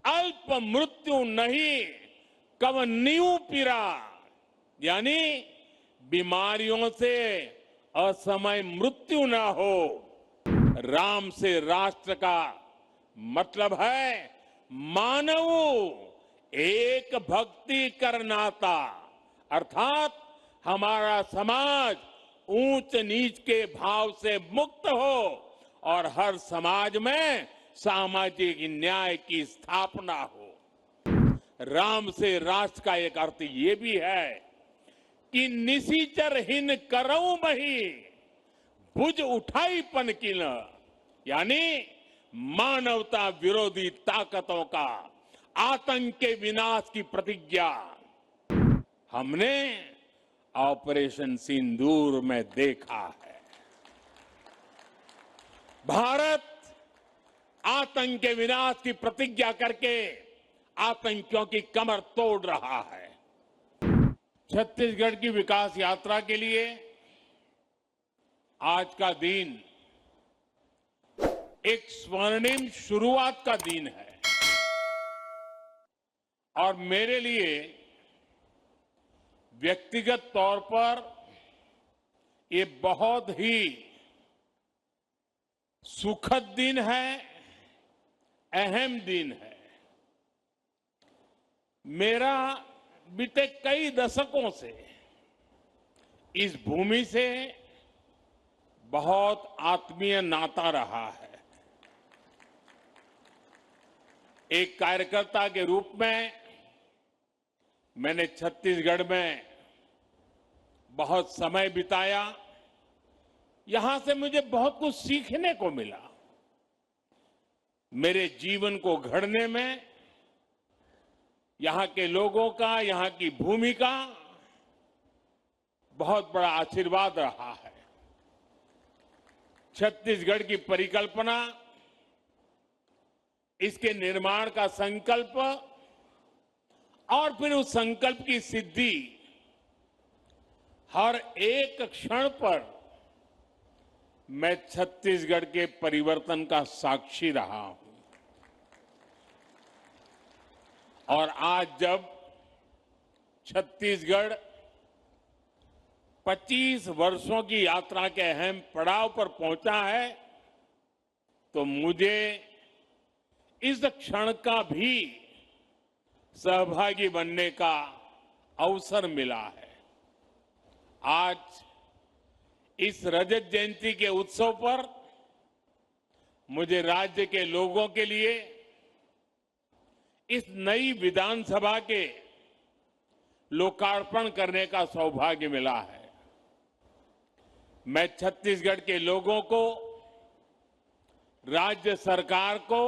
अल्प मृत्यु नहीं कवन्यू पीरा, यानी बीमारियों से असमय मृत्यु न हो। राम से राष्ट्र का मतलब है मानव एक भक्ति कर नाता, अर्थात हमारा समाज ऊंच नीच के भाव से मुक्त हो और हर समाज में सामाजिक न्याय की स्थापना हो। राम से राष्ट्र का एक अर्थ ये भी है कि निशिचरहीन करऊं मही भुज उठाई पन की न, यानी मानवता विरोधी ताकतों का आतंक के विनाश की प्रतिज्ञा हमने ऑपरेशन सिंदूर में देखा है। भारत आतंक के विनाश की प्रतिज्ञा करके आतंकियों की कमर तोड़ रहा है। छत्तीसगढ़ की विकास यात्रा के लिए आज का दिन एक स्वर्णिम शुरुआत का दिन है और मेरे लिए व्यक्तिगत तौर पर ये बहुत ही सुखद दिन है, अहम दिन है। मेरा बीते कई दशकों से इस भूमि से बहुत आत्मीय नाता रहा है। एक कार्यकर्ता के रूप में मैंने छत्तीसगढ़ में बहुत समय बिताया। यहां से मुझे बहुत कुछ सीखने को मिला। मेरे जीवन को घड़ने में यहां के लोगों का, यहां की भूमि का बहुत बड़ा आशीर्वाद रहा है। छत्तीसगढ़ की परिकल्पना, इसके निर्माण का संकल्प और फिर उस संकल्प की सिद्धि, हर एक क्षण पर मैं छत्तीसगढ़ के परिवर्तन का साक्षी रहा हूं। और आज जब छत्तीसगढ़ 25 वर्षों की यात्रा के अहम पड़ाव पर पहुंचा है, तो मुझे इस क्षण का भी सहभागी बनने का अवसर मिला है। आज इस रजत जयंती के उत्सव पर मुझे राज्य के लोगों के लिए इस नई विधानसभा के लोकार्पण करने का सौभाग्य मिला है। मैं छत्तीसगढ़ के लोगों को, राज्य सरकार को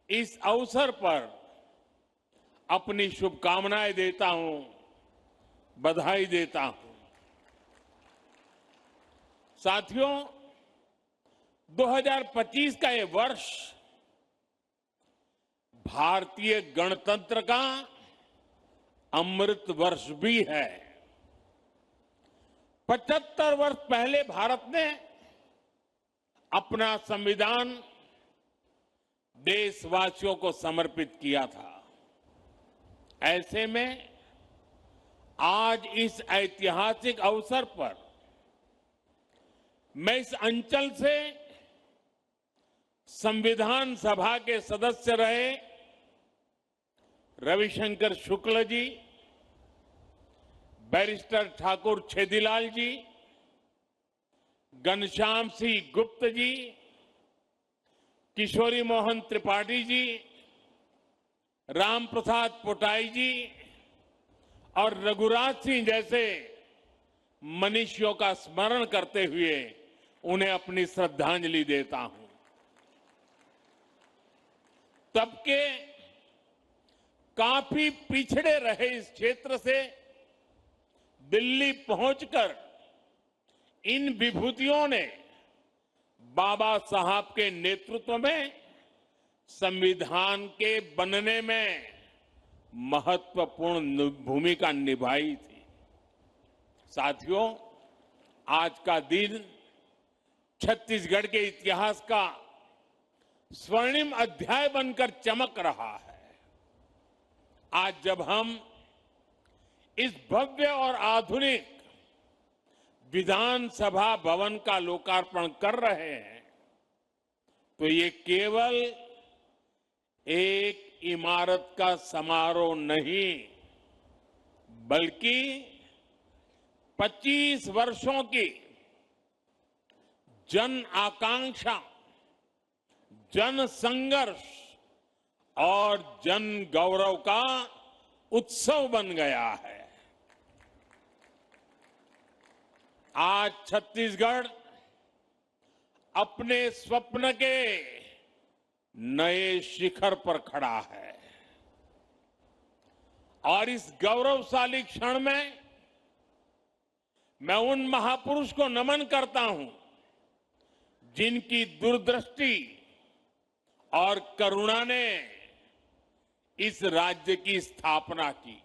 इस अवसर पर अपनी शुभकामनाएं देता हूं, बधाई देता हूं। साथियों, 2025 का ये वर्ष भारतीय गणतंत्र का अमृत वर्ष भी है। 75 वर्ष पहले भारत ने अपना संविधान देशवासियों को समर्पित किया था। ऐसे में आज इस ऐतिहासिक अवसर पर मैं इस अंचल से संविधान सभा के सदस्य रहे रविशंकर शुक्ल जी, बैरिस्टर ठाकुर छेदीलाल जी, घनश्याम सिंह गुप्त जी, किशोरी मोहन त्रिपाठी जी, राम प्रसाद पोटाई जी और रघुराज सिंह जैसे मनीषियों का स्मरण करते हुए उन्हें अपनी श्रद्धांजलि देता हूं। तब के काफी पिछड़े रहे इस क्षेत्र से दिल्ली पहुंचकर इन विभूतियों ने बाबा साहब के नेतृत्व में संविधान के बनने में महत्वपूर्ण भूमिका निभाई थी। साथियों, आज का दिन छत्तीसगढ़ के इतिहास का स्वर्णिम अध्याय बनकर चमक रहा है। आज जब हम इस भव्य और आधुनिक विधानसभा भवन का लोकार्पण कर रहे हैं तो ये केवल एक इमारत का समारोह नहीं बल्कि 25 वर्षों की जन आकांक्षा, जन संघर्ष और जन गौरव का उत्सव बन गया है। आज छत्तीसगढ़ अपने स्वप्न के नए शिखर पर खड़ा है और इस गौरवशाली क्षण में मैं उन महापुरुष को नमन करता हूं जिनकी दूरदृष्टि और करुणा ने इस राज्य की स्थापना की।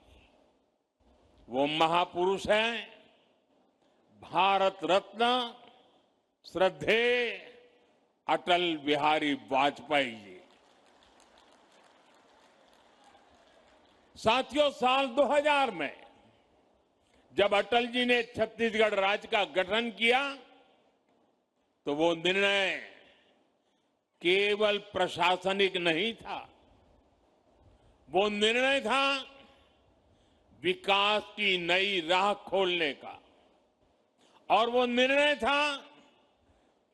वो महापुरुष हैं भारत रत्न श्रद्धेय अटल बिहारी वाजपेयी जी। साथियों, साल 2000 में जब अटल जी ने छत्तीसगढ़ राज्य का गठन किया तो वो निर्णय केवल प्रशासनिक नहीं था, वो निर्णय था विकास की नई राह खोलने का और वो निर्णय था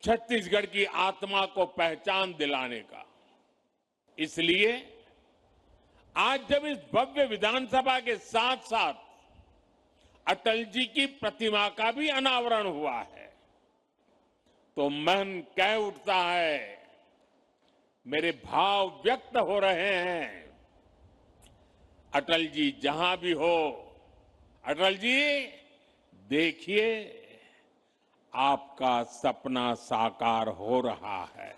छत्तीसगढ़ की आत्मा को पहचान दिलाने का। इसलिए आज जब इस भव्य विधानसभा के साथ साथ अटल जी की प्रतिमा का भी अनावरण हुआ है तो मन कह उठता है, मेरे भाव व्यक्त हो रहे हैं। अटल जी जहां भी हो, अटल जी देखिए आपका सपना साकार हो रहा है।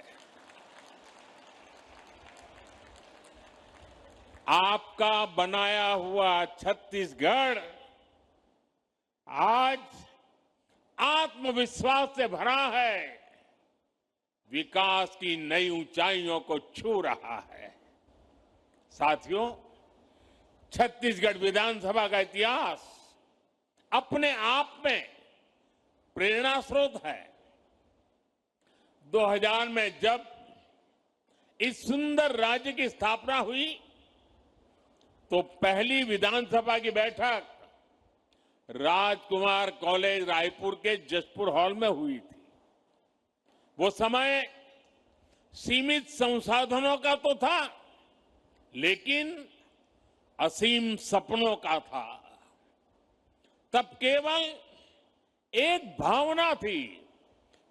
आपका बनाया हुआ छत्तीसगढ़ आज आत्मविश्वास से भरा है, विकास की नई ऊंचाइयों को छू रहा है। साथियों, छत्तीसगढ़ विधानसभा का इतिहास अपने आप में प्रेरणा स्रोत है। 2000 में जब इस सुंदर राज्य की स्थापना हुई तो पहली विधानसभा की बैठक राजकुमार कॉलेज रायपुर के जसपुर हॉल में हुई थी। वो समय सीमित संसाधनों का तो था लेकिन असीम सपनों का था। तब केवल एक भावना थी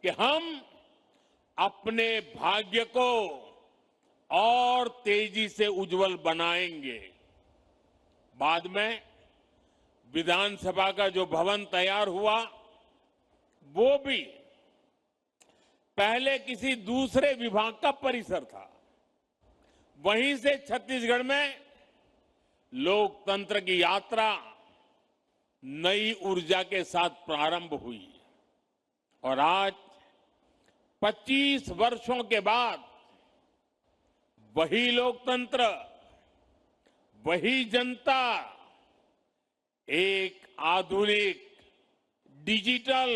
कि हम अपने भाग्य को और तेजी से उज्जवल बनाएंगे। बाद में विधानसभा का जो भवन तैयार हुआ वो भी पहले किसी दूसरे विभाग का परिसर था। वहीं से छत्तीसगढ़ में लोकतंत्र की यात्रा नई ऊर्जा के साथ प्रारंभ हुई और आज 25 वर्षों के बाद वही लोकतंत्र, वही जनता एक आधुनिक, डिजिटल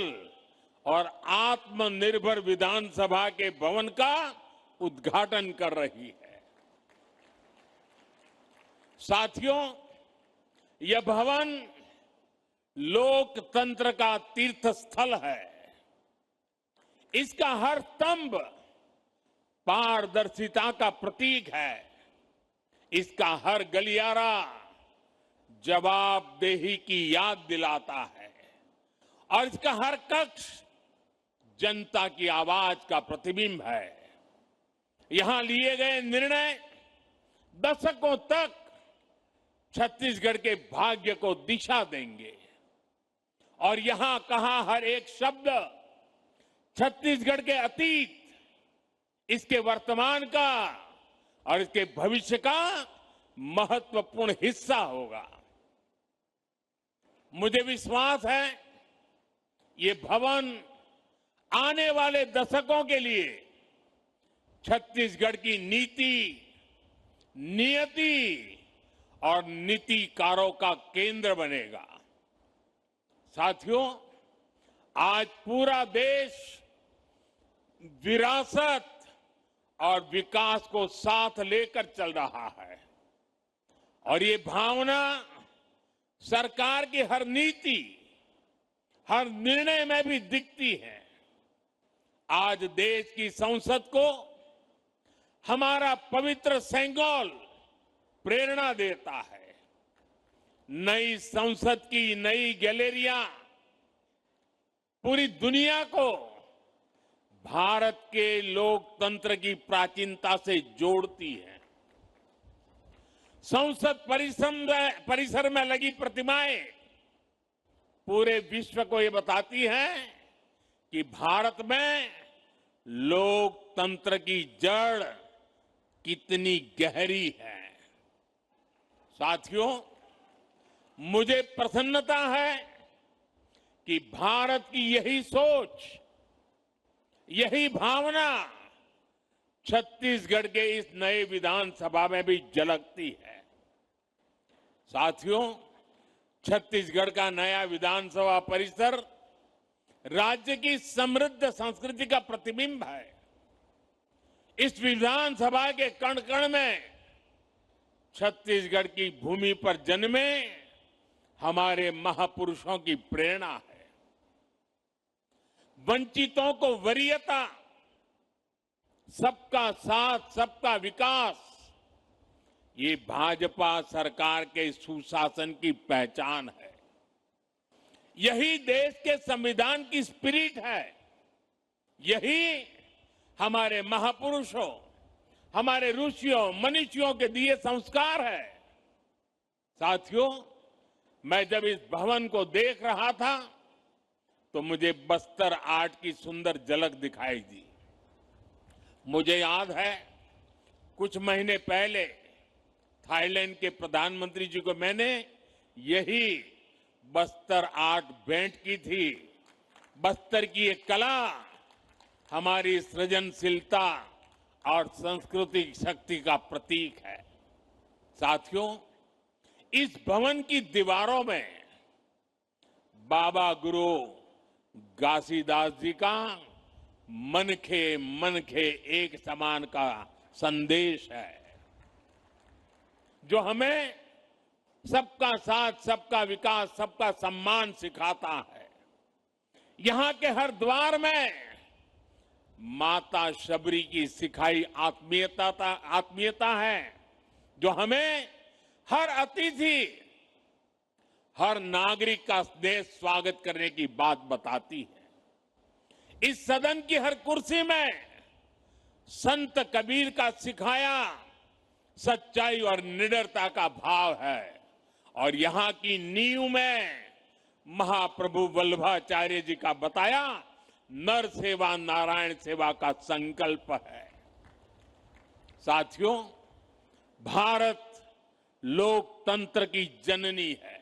और आत्मनिर्भर विधानसभा के भवन का उद्घाटन कर रही है। साथियों, यह भवन लोकतंत्र का तीर्थ स्थल है। इसका हर स्तंभ पारदर्शिता का प्रतीक है। इसका हर गलियारा जवाबदेही की याद दिलाता है और इसका हर कक्ष जनता की आवाज का प्रतिबिंब है। यहां लिए गए निर्णय दशकों तक छत्तीसगढ़ के भाग्य को दिशा देंगे और यहां कहा हर एक शब्द छत्तीसगढ़ के अतीत, इसके वर्तमान का और इसके भविष्य का महत्वपूर्ण हिस्सा होगा। मुझे विश्वास है ये भवन आने वाले दशकों के लिए छत्तीसगढ़ की नीति, नियति और नीतिकारों का केंद्र बनेगा। साथियों, आज पूरा देश विरासत और विकास को साथ लेकर चल रहा है और ये भावना सरकार की हर नीति, हर निर्णय में भी दिखती है। आज देश की संसद को हमारा पवित्र सेंगोल प्रेरणा देता है। नई संसद की नई गैलरियां पूरी दुनिया को भारत के लोकतंत्र की प्राचीनता से जोड़ती है। संसद परिसर में लगी प्रतिमाएं पूरे विश्व को ये बताती हैं कि भारत में लोकतंत्र की जड़ कितनी गहरी है। साथियों, मुझे प्रसन्नता है कि भारत की यही सोच, यही भावना छत्तीसगढ़ के इस नए विधानसभा में भी झलकती है। साथियों, छत्तीसगढ़ का नया विधानसभा परिसर राज्य की समृद्ध संस्कृति का प्रतिबिंब है। इस विधानसभा के कण कण में छत्तीसगढ़ की भूमि पर जन्मे हमारे महापुरुषों की प्रेरणा है। वंचितों को वरीयता, सबका साथ सबका विकास, ये भाजपा सरकार के सुशासन की पहचान है। यही देश के संविधान की स्पिरिट है। यही हमारे महापुरुषों, हमारे ऋषियों मनीषियों के दिए संस्कार है। साथियों, मैं जब इस भवन को देख रहा था तो मुझे बस्तर आर्ट की सुंदर झलक दिखाई दी। मुझे याद है, कुछ महीने पहले थाईलैंड के प्रधानमंत्री जी को मैंने यही बस्तर आर्ट भेंट की थी। बस्तर की एक कला हमारी सृजनशीलता और सांस्कृतिक शक्ति का प्रतीक है। साथियों, इस भवन की दीवारों में बाबा गुरु घासीदास जी का मन खे एक समान का संदेश है, जो हमें सबका साथ सबका विकास सबका सम्मान सिखाता है। यहां के हर द्वार में माता शबरी की सिखाई आत्मीयता है, जो हमें हर अतिथि, हर नागरिक का स्नेह स्वागत करने की बात बताती है। इस सदन की हर कुर्सी में संत कबीर का सिखाया सच्चाई और निडरता का भाव है और यहां की नींव में महाप्रभु वल्लभाचार्य जी का बताया नर सेवा नारायण सेवा का संकल्प है। साथियों, भारत लोकतंत्र की जननी है,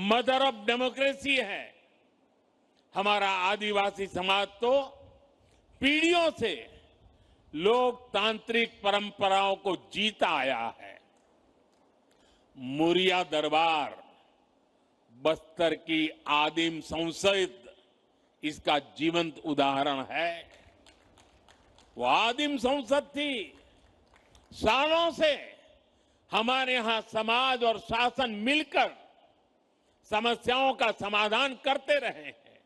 मदर ऑफ डेमोक्रेसी है। हमारा आदिवासी समाज तो पीढ़ियों से लोकतांत्रिक परंपराओं को जीता आया है। मुरिया दरबार, बस्तर की आदिम संसद इसका जीवंत उदाहरण है। वो आदिम संसद थी। सालों से हमारे यहां समाज और शासन मिलकर समस्याओं का समाधान करते रहे हैं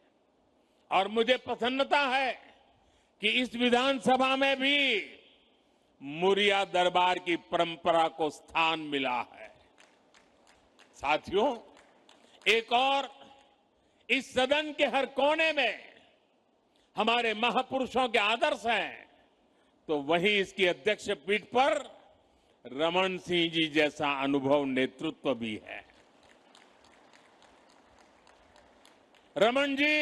और मुझे प्रसन्नता है कि इस विधानसभा में भी मुरिया दरबार की परंपरा को स्थान मिला है। साथियों, एक और इस सदन के हर कोने में हमारे महापुरुषों के आदर्श हैं, तो वहीं इसकी अध्यक्ष पीठ पर रमन सिंह जी जैसा अनुभव नेतृत्व भी है। रमन जी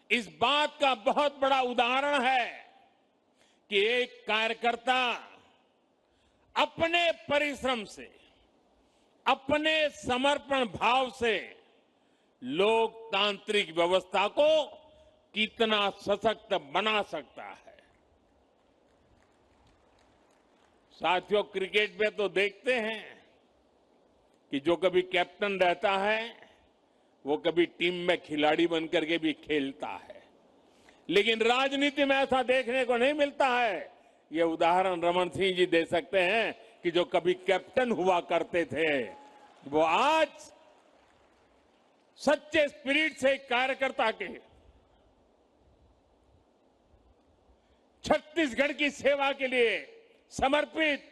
इस बात का बहुत बड़ा उदाहरण है कि एक कार्यकर्ता अपने परिश्रम से, अपने समर्पण भाव से लोकतांत्रिक व्यवस्था को कितना सशक्त बना सकता है। साथियों, क्रिकेट में तो देखते हैं कि जो कभी कैप्टन रहता है वो कभी टीम में खिलाड़ी बनकर के भी खेलता है, लेकिन राजनीति में ऐसा देखने को नहीं मिलता है। ये उदाहरण रमन सिंह जी दे सकते हैं कि जो कभी कैप्टन हुआ करते थे वो आज सच्चे स्पिरिट से कार्यकर्ता के छत्तीसगढ़ की सेवा के लिए समर्पित,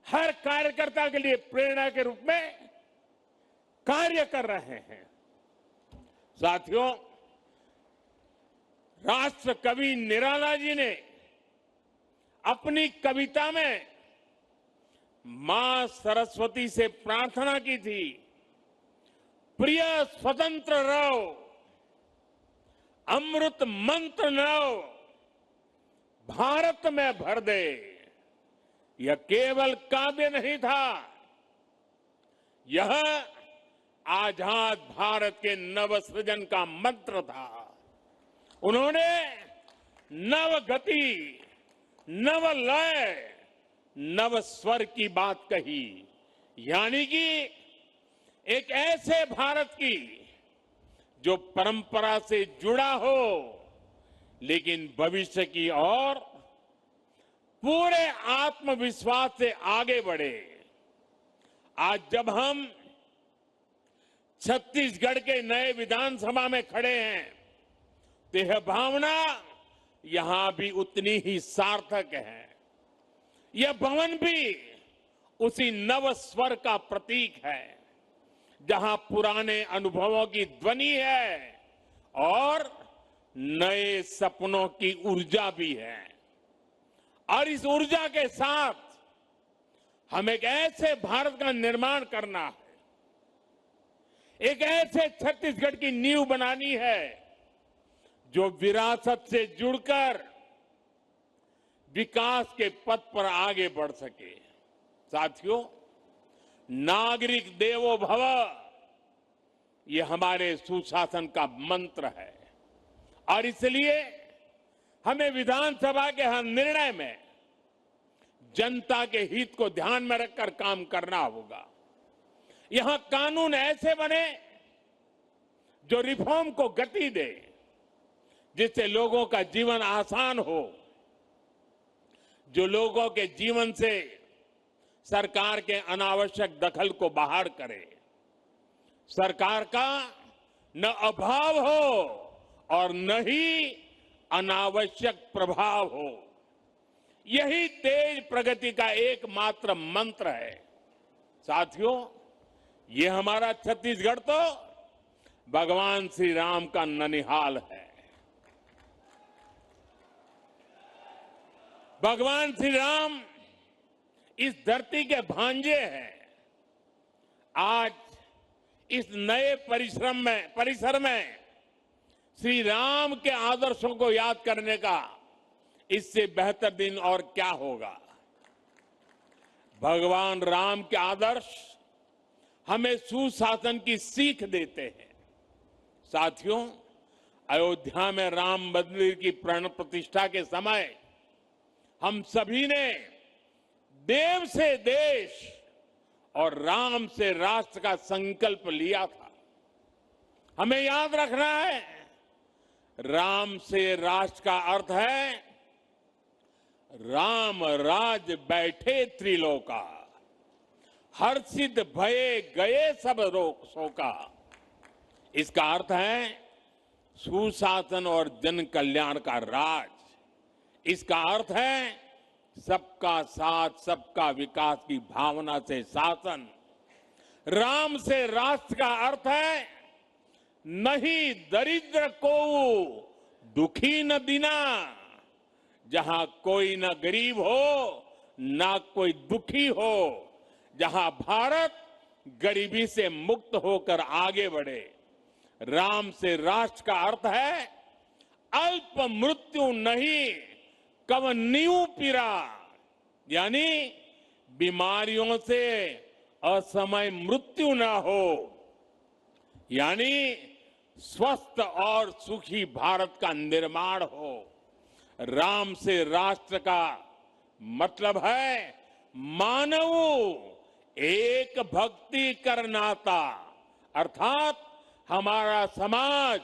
हर कार्यकर्ता के लिए प्रेरणा के रूप में कार्य कर रहे हैं। साथियों, राष्ट्र कवि निराला जी ने अपनी कविता में मां सरस्वती से प्रार्थना की थी, प्रिय स्वतंत्र रहो, अमृत मंत्र नव भारत में भर दे। यह केवल काव्य नहीं था, यह आजाद भारत के नव सृजन का मंत्र था। उन्होंने नव गति, नव लय, नव स्वर की बात कही, यानी कि एक ऐसे भारत की जो परंपरा से जुड़ा हो लेकिन भविष्य की ओर पूरे आत्मविश्वास से आगे बढ़े। आज जब हम छत्तीसगढ़ के नए विधानसभा में खड़े हैं तो यह भावना यहां भी उतनी ही सार्थक है। यह भवन भी उसी नव स्वर का प्रतीक है जहां पुराने अनुभवों की ध्वनि है और नए सपनों की ऊर्जा भी है। और इस ऊर्जा के साथ हम एक ऐसे भारत का निर्माण करना है, एक ऐसे छत्तीसगढ़ की नींव बनानी है जो विरासत से जुड़कर विकास के पथ पर आगे बढ़ सके। साथियों, नागरिक देवो भव ये हमारे सुशासन का मंत्र है और इसलिए हमें विधानसभा के हर निर्णय में जनता के हित को ध्यान में रखकर काम करना होगा। यहां कानून ऐसे बने जो रिफॉर्म को गति दे, जिससे लोगों का जीवन आसान हो, जो लोगों के जीवन से सरकार के अनावश्यक दखल को बाहर करे, सरकार का न अभाव हो और न ही अनावश्यक प्रभाव हो। यही तेज प्रगति का एकमात्र मंत्र है। साथियों, ये हमारा छत्तीसगढ़ तो भगवान श्री राम का ननिहाल है। भगवान श्री राम इस धरती के भांजे हैं। आज इस नए परिसर में श्री राम के आदर्शों को याद करने का इससे बेहतर दिन और क्या होगा। भगवान राम के आदर्श हमें सुशासन की सीख देते हैं। साथियों, अयोध्या में राम मंदिर की प्राण प्रतिष्ठा के समय हम सभी ने देव से देश और राम से राष्ट्र का संकल्प लिया था। हमें याद रखना है, राम से राष्ट्र का अर्थ है राम राज बैठे त्रिलोका, हर्षित भये गए सब रोग शोका। इसका अर्थ है सुशासन और जन कल्याण का राज। इसका अर्थ है सबका साथ, सबका विकास की भावना से शासन। राम से राष्ट्र का अर्थ है नहीं दरिद्र को दुखी न दीना, जहां कोई न गरीब हो ना कोई दुखी हो, जहां भारत गरीबी से मुक्त होकर आगे बढ़े। राम से राष्ट्र का अर्थ है अल्प मृत्यु नहीं कवन्यू पीरा, यानी बीमारियों से असमय मृत्यु ना हो, यानी स्वस्थ और सुखी भारत का निर्माण हो। राम से राष्ट्र का मतलब है मानव एक भक्ति कर नाता, अर्थात हमारा समाज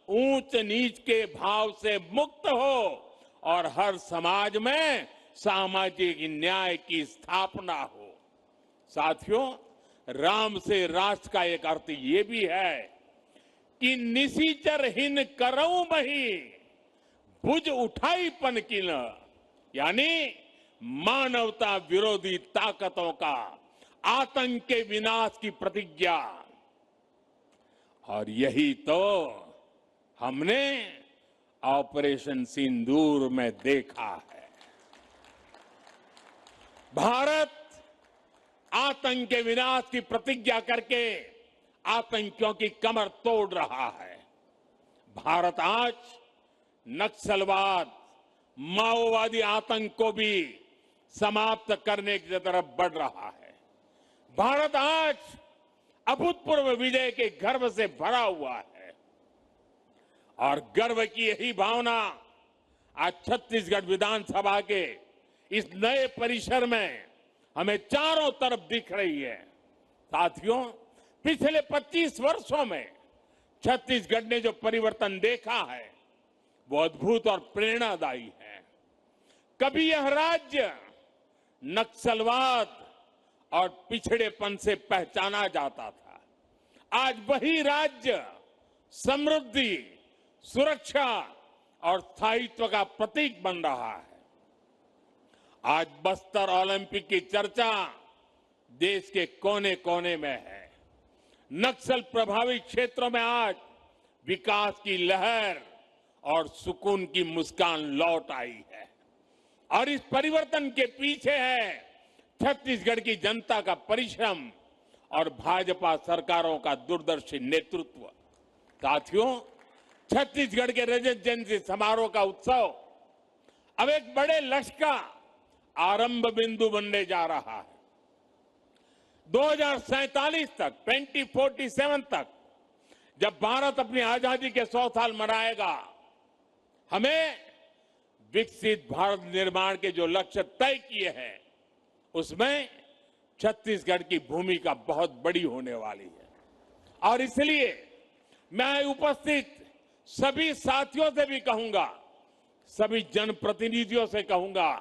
ऊंच नीच के भाव से मुक्त हो और हर समाज में सामाजिक न्याय की स्थापना हो। साथियों, राम से राष्ट्र का एक अर्थ ये भी है कि निशिचरहीन करऊं मही भुज उठाई पनकिन, यानी मानवता विरोधी ताकतों का आतंक के विनाश की प्रतिज्ञा। और यही तो हमने ऑपरेशन सिंदूर में देखा है। भारत आतंक के विनाश की प्रतिज्ञा करके आतंकियों की कमर तोड़ रहा है। भारत आज नक्सलवाद, माओवादी आतंक को भी समाप्त करने की तरफ बढ़ रहा है। भारत आज अभूतपूर्व विजय के गर्व से भरा हुआ है और गर्व की यही भावना आज छत्तीसगढ़ विधानसभा के इस नए परिसर में हमें चारों तरफ दिख रही है। साथियों, पिछले 25 वर्षों में छत्तीसगढ़ ने जो परिवर्तन देखा है वो अद्भुत और प्रेरणादायी है। कभी यह राज्य नक्सलवाद और पिछड़ेपन से पहचाना जाता था, आज वही राज्य समृद्धि, सुरक्षा और स्थायित्व का प्रतीक बन रहा है। आज बस्तर ओलंपिक की चर्चा देश के कोने कोने में है। नक्सल प्रभावित क्षेत्रों में आज विकास की लहर और सुकून की मुस्कान लौट आई है और इस परिवर्तन के पीछे है छत्तीसगढ़ की जनता का परिश्रम और भाजपा सरकारों का दूरदर्शी नेतृत्व। साथियों, छत्तीसगढ़ के रजत जयंती समारोह का उत्सव अब एक बड़े लक्ष्य का आरंभ बिंदु बनने जा रहा है। 2047 तक, 2047 तक जब भारत अपनी आजादी के 100 साल मनाएगा, हमें विकसित भारत निर्माण के जो लक्ष्य तय किए हैं उसमें छत्तीसगढ़ की भूमिका बहुत बड़ी होने वाली है। और इसलिए मैं उपस्थित सभी साथियों से भी कहूंगा, सभी जनप्रतिनिधियों से कहूंगा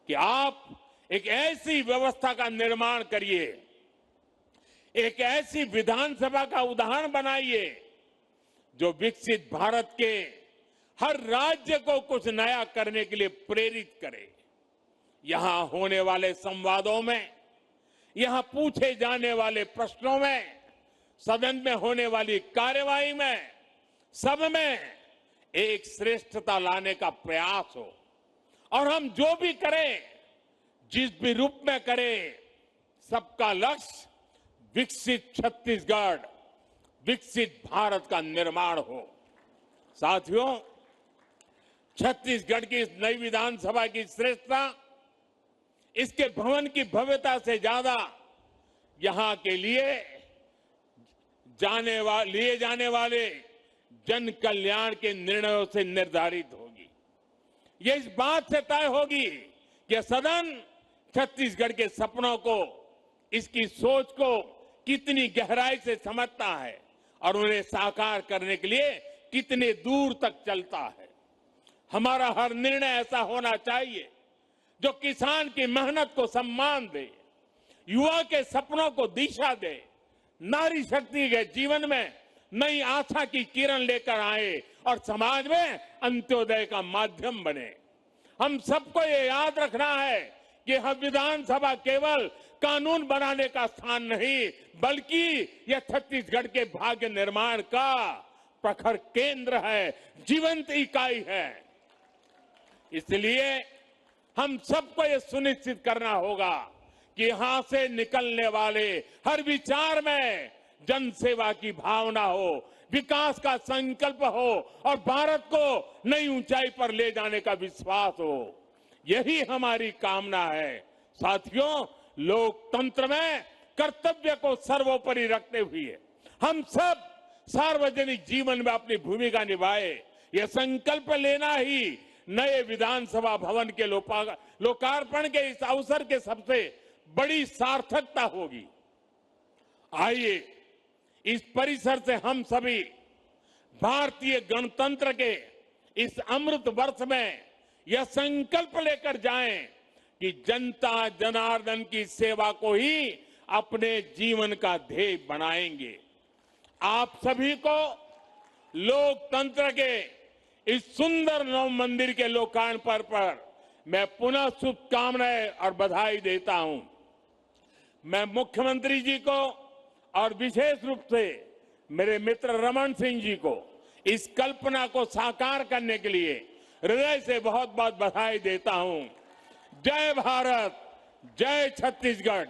कि आप एक ऐसी व्यवस्था का निर्माण करिए, एक ऐसी विधानसभा का उदाहरण बनाइए जो विकसित भारत के हर राज्य को कुछ नया करने के लिए प्रेरित करे। यहां होने वाले संवादों में, यहां पूछे जाने वाले प्रश्नों में, सदन में होने वाली कार्यवाही में, सब में एक श्रेष्ठता लाने का प्रयास हो और हम जो भी करें, जिस भी रूप में करें, सबका लक्ष्य विकसित छत्तीसगढ़, विकसित भारत का निर्माण हो। साथियों, छत्तीसगढ़ की इस नई विधानसभा की श्रेष्ठता इसके भवन की भव्यता से ज्यादा यहां के लिए जाने वाले जन कल्याण के निर्णयों से निर्धारित होगी। यह इस बात से तय होगी कि सदन छत्तीसगढ़ के सपनों को, इसकी सोच को कितनी गहराई से समझता है और उन्हें साकार करने के लिए कितने दूर तक चलता है। हमारा हर निर्णय ऐसा होना चाहिए जो किसान की मेहनत को सम्मान दे, युवा के सपनों को दिशा दे, नारी शक्ति के जीवन में नई आशा की किरण लेकर आए और समाज में अंत्योदय का माध्यम बने। हम सबको ये याद रखना है कि यह विधानसभा केवल कानून बनाने का स्थान नहीं, बल्कि यह छत्तीसगढ़ के भाग्य निर्माण का प्रखर केंद्र है, जीवंत इकाई है। इसलिए हम सबको ये सुनिश्चित करना होगा कि यहां से निकलने वाले हर विचार में जनसेवा की भावना हो, विकास का संकल्प हो और भारत को नई ऊंचाई पर ले जाने का विश्वास हो। यही हमारी कामना है। साथियों, लोकतंत्र में कर्तव्य को सर्वोपरि रखते हुए हम सब सार्वजनिक जीवन में अपनी भूमिका निभाए, यह संकल्प लेना ही नए विधानसभा भवन के लोकार्पण के इस अवसर के सबसे बड़ी सार्थकता होगी। आइए इस परिसर से हम सभी भारतीय गणतंत्र के इस अमृत वर्ष में यह संकल्प लेकर जाएं कि जनता जनार्दन की सेवा को ही अपने जीवन का ध्येय बनाएंगे। आप सभी को लोकतंत्र के इस सुंदर नव मंदिर के लोकार्पण पर मैं पुनः शुभकामनाएं और बधाई देता हूं। मैं मुख्यमंत्री जी को और विशेष रूप से मेरे मित्र रमन सिंह जी को इस कल्पना को साकार करने के लिए हृदय से बहुत बहुत बधाई देता हूं। जय भारत, जय छत्तीसगढ़।